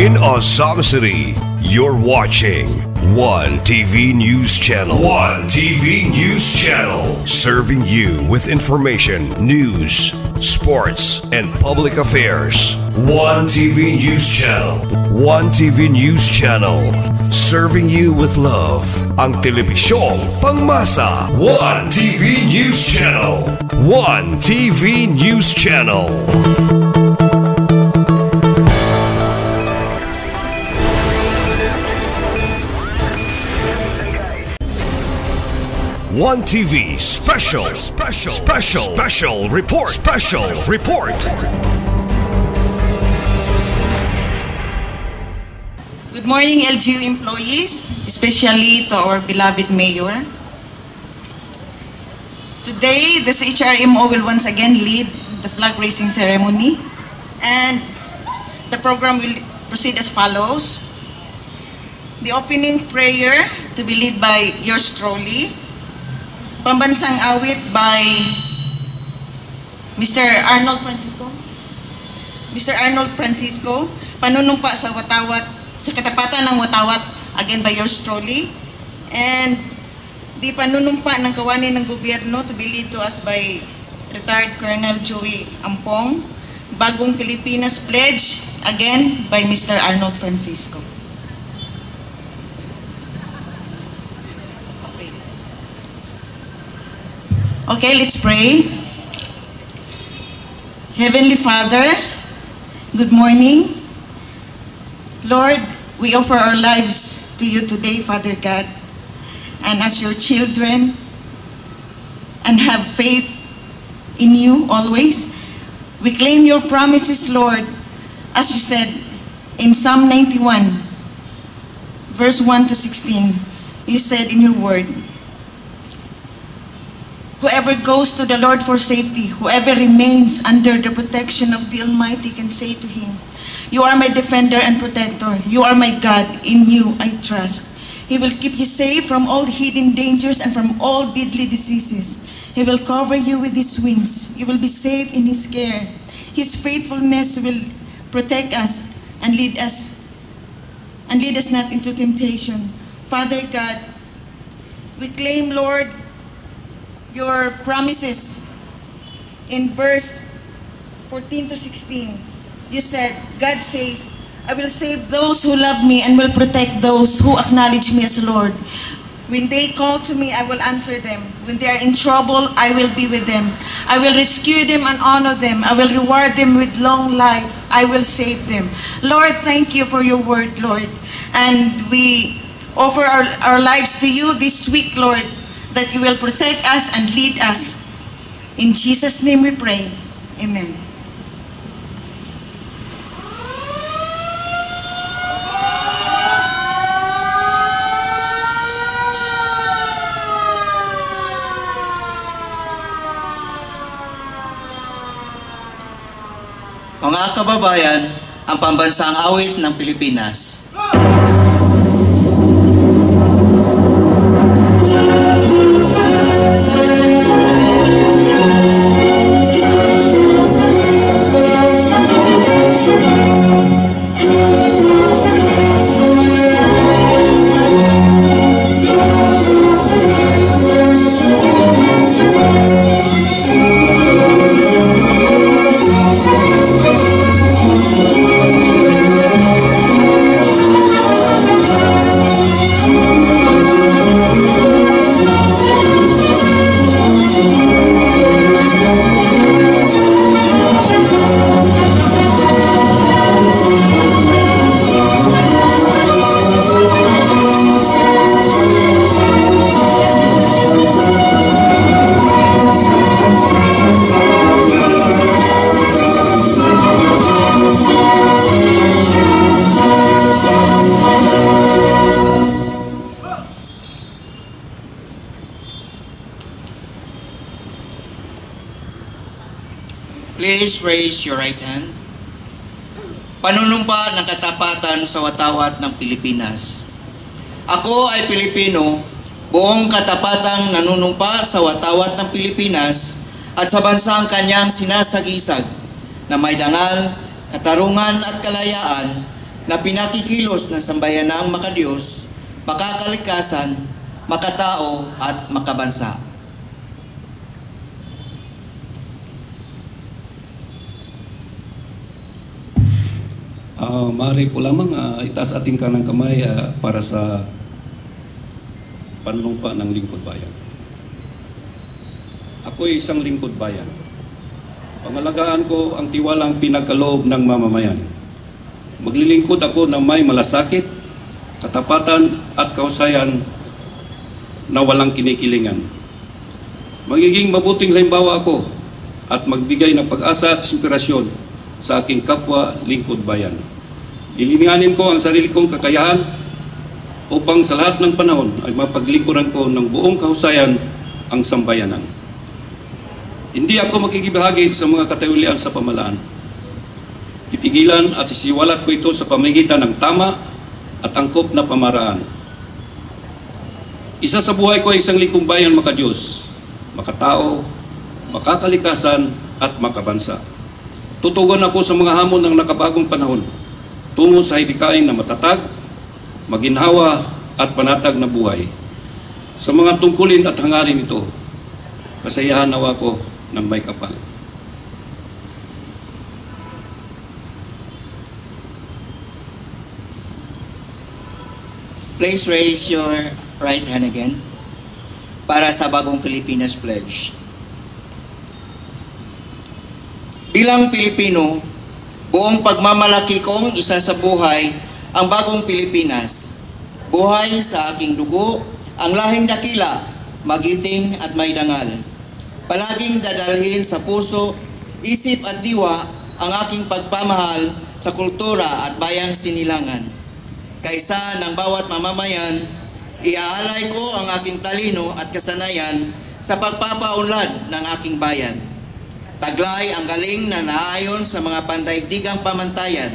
in Azam City. You're watching One TV News Channel. One TV News Channel. Serving you with information, news, sports, and public affairs. One TV News Channel. One TV News Channel. Serving you with love. Ang telebisyong pangmasa. One TV News Channel. One TV News Channel. One TV special report. Good morning, LGU employees, especially to our beloved mayor. Today, the CHRMO will once again lead the flag raising ceremony, and the program will proceed as follows. The opening prayer to be led by yours truly. Pambansang awit by Mr. Arnold Francisco. Panunumpa sa Watawat, sa katapatan ng Watawat, again by yours truly. And di panunumpa ng kawani ng gobyerno to be led to us by retired Colonel Joey Ampong. Bagong Pilipinas pledge, again by Mr. Arnold Francisco. Okay, let's pray. Heavenly Father, good morning. Lord, we offer our lives to you today, Father God, and as your children, and have faith in you always. We claim your promises, Lord, as you said in Psalm 91, verse 1 to 16. You said in your word, whoever goes to the Lord for safety, whoever remains under the protection of the Almighty can say to him, you are my defender and protector. You are my God. In you I trust. He will keep you safe from all hidden dangers and from all deadly diseases. He will cover you with his wings. You will be safe in his care. His faithfulness will protect us and lead us not into temptation. Father God, we claim, Lord, your promises in verse 14 to 16. You said, God says, I will save those who love me and will protect those who acknowledge me as Lord. When they call to me, I will answer them. When they are in trouble, I will be with them. I will rescue them and honor them. I will reward them with long life. I will save them. Lord, thank you for your word, Lord. And we offer our lives to you this week, Lord, that you will protect us and lead us. In Jesus' name we pray. Amen. Mga kababayan, ang pambansang awit ng Pilipinas. Please raise your right hand. Panunumpa ng katapatan sa watawat ng Pilipinas. Ako ay Pilipino, buong katapatang nanunumpa sa watawat ng Pilipinas at sa bansang kanyang sinasagisag na may dangal, katarungan at kalayaan na pinakikilos ng sambayanang makadiyos, makakalikasan, makatao at makabansa. Maaari po lamang itaas ating kanang kamay para sa panunumpa ng lingkod bayan. Ako'y isang lingkod bayan. Pangalagaan ko ang tiwalang pinagkaloob ng mamamayan. Maglilingkod ako ng may malasakit, katapatan at kahusayan na walang kinikilingan. Magiging mabuting halimbawa ako at magbigay ng pag-asa at inspirasyon sa aking kapwa lingkod bayan. Lilinganin ko ang sarili kong kakayahan upang sa lahat ng panahon ay mapaglingkuran ko ng buong kahusayan ang sambayanan. Hindi ako makikibahagi sa mga katayulian sa pamalaan. Pipigilan at isiwalat ko ito sa pamamagitan ng tama at angkop na pamaraan. Isa sa buhay ko ay isang lingkod bayan makadiyos, makatao, makakalikasan at makabansa. Tutugon ako sa mga hamon ng nakabagong panahon tungo sa hidikain na matatag, maginhawa at panatag na buhay. Sa mga tungkulin at hangarin ito, kasayahan nawa ko ng may kapal. Please raise your right hand again para sa Bagong Pilipinas Pledge. Bilang Pilipino, buong pagmamalaki kong isa sa buhay ang Bagong Pilipinas. Buhay sa aking dugo, ang lahing dakila, magiting at may dangal. Palaging dadalhin sa puso, isip at diwa ang aking pagpamahal sa kultura at bayang sinilangan. Kaysa ng bawat mamamayan, iaalay ko ang aking talino at kasanayan sa pagpapaunlad ng aking bayan. Taglay ang galing na naayon sa mga pandaigdigang pamantayan.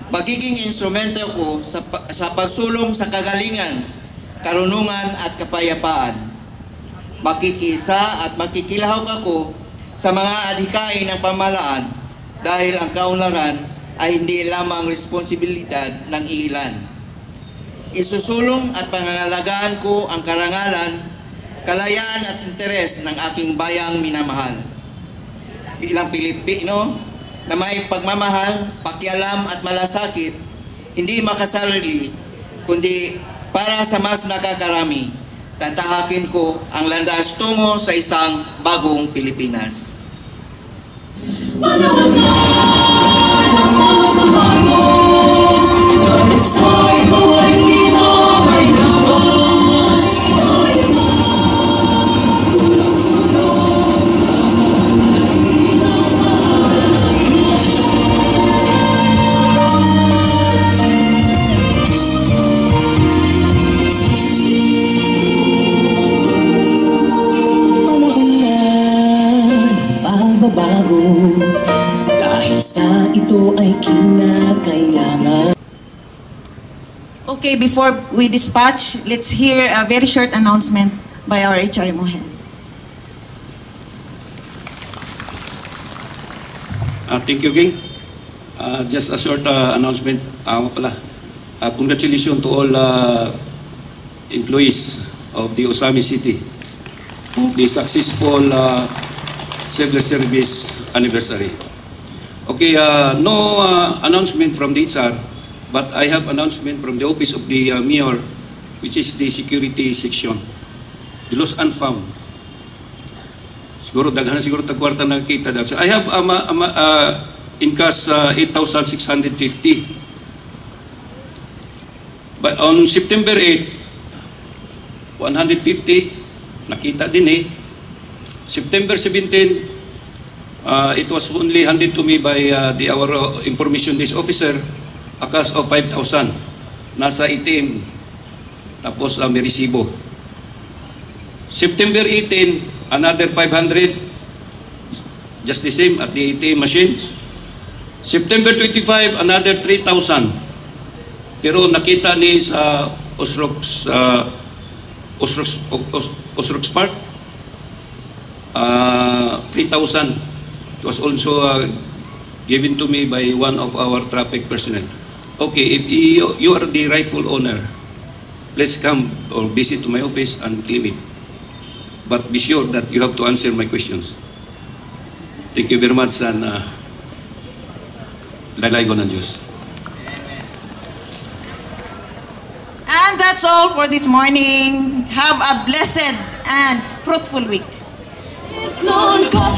Magiging instrumento ko sa pagsulong sa kagalingan, karunungan at kapayapaan. Makikisa at makikilahok ako sa mga adhikain ng pamahalaan dahil ang kaunlaran ay hindi lamang responsibilidad ng ilan. Isusulong at pangangalagaan ko ang karangalan, kalayaan at interes ng aking bayang minamahal. Bilang Pilipino na may pagmamahal, pakialam at malasakit, hindi makasarili, kundi para sa mas nakakarami, tatahakin ko ang landas tungo sa isang bagong Pilipinas. Okay, before we dispatch, let's hear a very short announcement by our HRMO head. Thank you, Ging. Just a short announcement. Congratulations to all employees of the Osami City for the successful civil service anniversary. Okay, no announcement from the HR, but I have announcement from the office of the mayor, which is the security section. The lost and found. Siguro daghan siguro tagkwarta nakita daw. So I have in cash 8,650. But on September 8, 150 nakita din eh. September 17, it was only handed to me by our information desk officer, a cash of 5,000. Nasa ATM. Tapos may resibo. September 18, another 500. Just the same at the ATM machines. September 25, another 3,000. Pero nakita ni sa Osrox Park, 3,000. It was also given to me by one of our traffic personnel. Okay, if you are the rightful owner, please come or visit to my office and claim it. But be sure that you have to answer my questions. Thank you very much, and lalay ko ng Diyos. And that's all for this morning. Have a blessed and fruitful week. It's non-stop.